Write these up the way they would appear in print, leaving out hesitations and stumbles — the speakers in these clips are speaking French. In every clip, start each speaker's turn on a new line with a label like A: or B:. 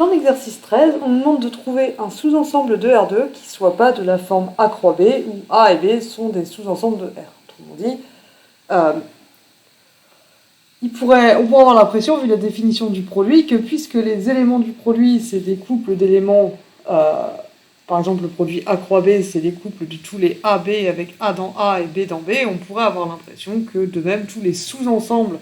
A: Dans l'exercice 13, on nous demande de trouver un sous-ensemble de R2 qui ne soit pas de la forme A croix B, où A et B sont des sous-ensembles de R. Autrement dit, on pourrait avoir l'impression, vu la définition du produit, que puisque les éléments du produit, c'est des couples d'éléments, par exemple le produit A croix B, c'est les couples de tous les AB avec A dans A et B dans B, on pourrait avoir l'impression que de même tous les sous-ensembles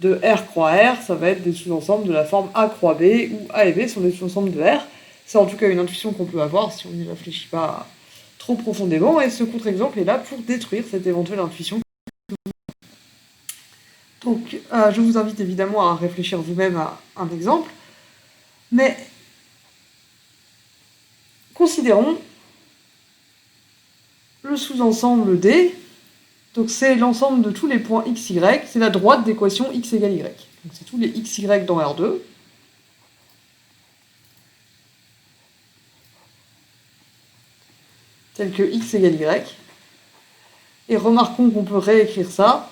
A: de R croix R, ça va être des sous-ensembles de la forme A croix B, où A et B sont des sous-ensembles de R. C'est en tout cas une intuition qu'on peut avoir si on n'y réfléchit pas trop profondément, et ce contre-exemple est là pour détruire cette éventuelle intuition. Donc, je vous invite évidemment à réfléchir vous-même à un exemple, mais considérons le sous-ensemble D. Donc c'est l'ensemble de tous les points x, y, c'est la droite d'équation x égale y. Donc c'est tous les x, y dans R2. Tel que x égale y. Et remarquons qu'on peut réécrire ça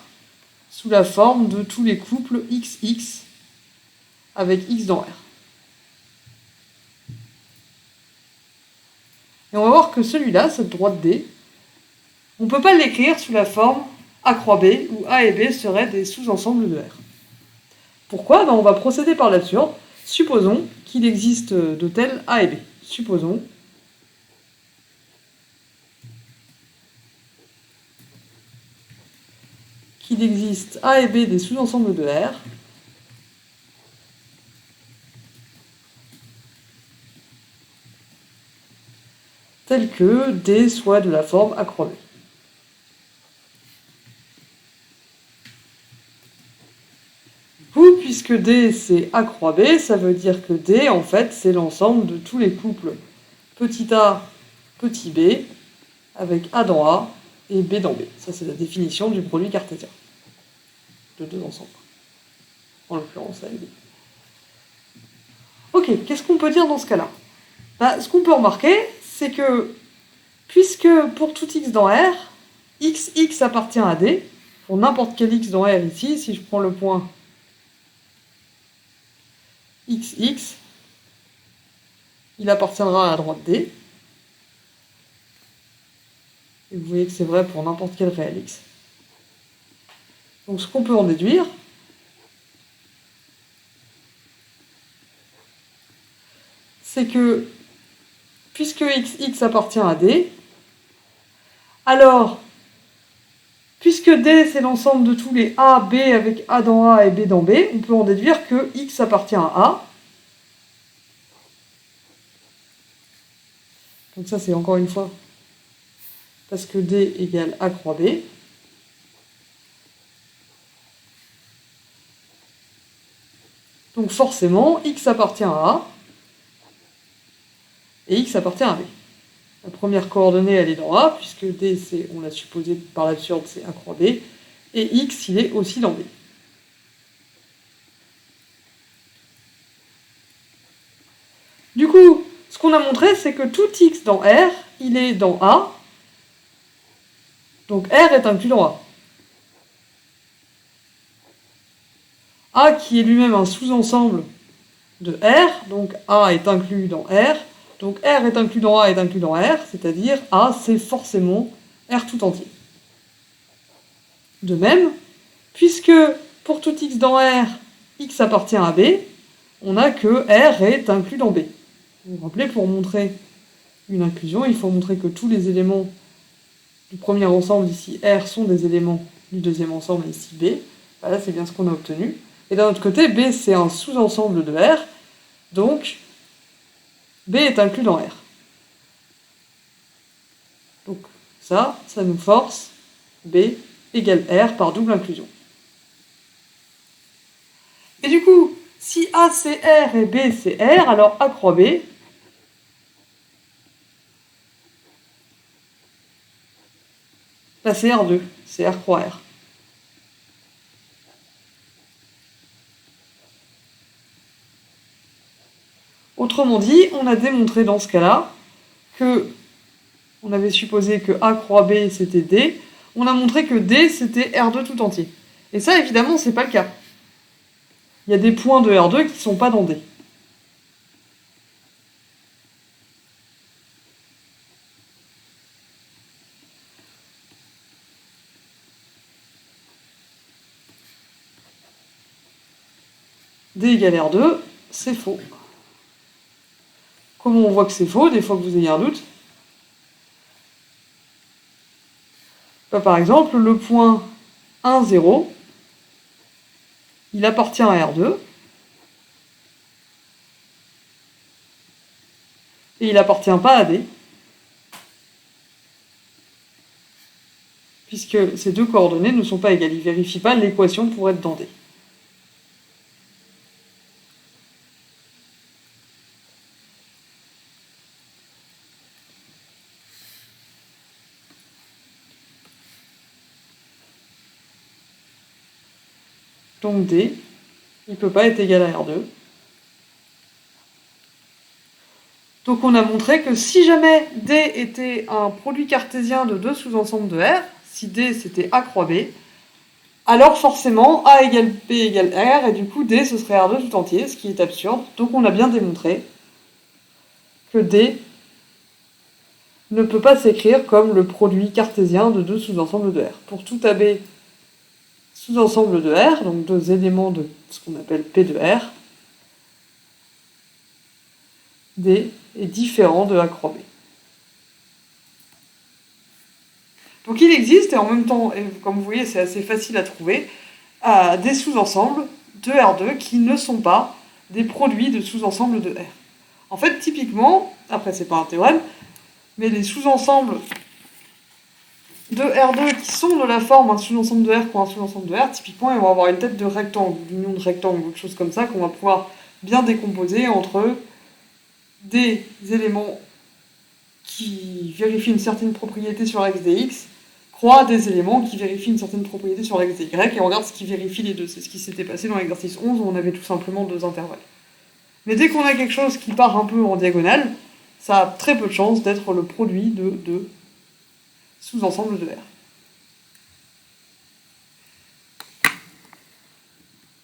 A: sous la forme de tous les couples x avec x dans R. Et on va voir que celui-là, cette droite D, on ne peut pas l'écrire sous la forme A croix B, où A et B seraient des sous-ensembles de R. Pourquoi ? On va procéder par l'absurde. Supposons qu'il existe de tels A et B. Supposons qu'il existe A et B des sous-ensembles de R, tels que D soit de la forme A croix B. Puisque D c'est A croix B, ça veut dire que D, en fait, c'est l'ensemble de tous les couples petit a, petit b, avec A dans A et B dans B. Ça, c'est la définition du produit cartésien de deux ensembles. En l'occurrence, A et B. Ok, qu'est-ce qu'on peut dire dans ce cas-là ? Ce qu'on peut remarquer, c'est que, puisque pour tout x dans R, x appartient à D, pour n'importe quel x dans R ici, si je prends le point x, il appartiendra à la droite D. Et vous voyez que c'est vrai pour n'importe quel réel x. Donc ce qu'on peut en déduire, c'est que, puisque x appartient à D, alors, puisque D c'est l'ensemble de tous les A, B avec A dans A et B dans B, on peut en déduire que x appartient à A. Donc ça c'est encore une fois parce que D égale A croix B. Donc forcément, x appartient à A et x appartient à B. La première coordonnée, elle est dans A, puisque D, c'est, on l'a supposé par l'absurde, c'est A croix B, et x, il est aussi dans B. Du coup, ce qu'on a montré, c'est que tout x dans R, il est dans A, donc R est inclus dans A. A qui est lui-même un sous-ensemble de R, donc A est inclus dans R, donc R est inclus dans A est inclus dans R, c'est-à-dire A c'est forcément R tout entier. De même, puisque pour tout x dans R, x appartient à B, on a que R est inclus dans B. Vous vous rappelez, pour montrer une inclusion, il faut montrer que tous les éléments du premier ensemble, ici R, sont des éléments du deuxième ensemble, ici B. Voilà, c'est bien ce qu'on a obtenu. Et d'un autre côté, B, c'est un sous-ensemble de R, donc B est inclus dans R. Donc ça nous force B égale R par double inclusion. Et du coup, si A c'est R et B c'est R, alors A croix B, c'est R2, c'est R croix R. Autrement dit, on a démontré dans ce cas-là que, on avait supposé que A croix B c'était D, on a montré que D c'était R2 tout entier. Et ça, évidemment, c'est pas le cas. Il y a des points de R2 qui ne sont pas dans D. D égale R2, c'est faux. Comment on voit que c'est faux, des fois que vous ayez un doute? Bah, par exemple, le point 1, 0, il appartient à R2, et il appartient pas à D, puisque ces deux coordonnées ne sont pas égales. Il ne vérifie pas l'équation pour être dans D. Donc D, il ne peut pas être égal à R2. Donc on a montré que si jamais D était un produit cartésien de deux sous-ensembles de R, si D c'était A croix B, alors forcément A égale B égale R, et du coup D ce serait R2 tout entier, ce qui est absurde. Donc on a bien démontré que D ne peut pas s'écrire comme le produit cartésien de deux sous-ensembles de R. Pour tout AB sous-ensemble de R, donc deux éléments de ce qu'on appelle P de R, D est différent de A croix B. Donc il existe, et en même temps, et comme vous voyez c'est assez facile à trouver, des sous-ensembles de R2 qui ne sont pas des produits de sous-ensembles de R. En fait, typiquement, après c'est pas un théorème, mais les sous-ensembles de R2 qui sont de la forme un sous-ensemble de R pour un sous-ensemble de R, typiquement ils vont avoir une tête de rectangle, l'union de rectangle, quelque chose comme ça, qu'on va pouvoir bien décomposer entre des éléments qui vérifient une certaine propriété sur x dx, croix des éléments qui vérifient une certaine propriété sur x dy, et on regarde ce qui vérifie les deux. C'est ce qui s'était passé dans l'exercice 11 où on avait tout simplement deux intervalles. Mais dès qu'on a quelque chose qui part un peu en diagonale, ça a très peu de chances d'être le produit de deux sous-ensembles de R.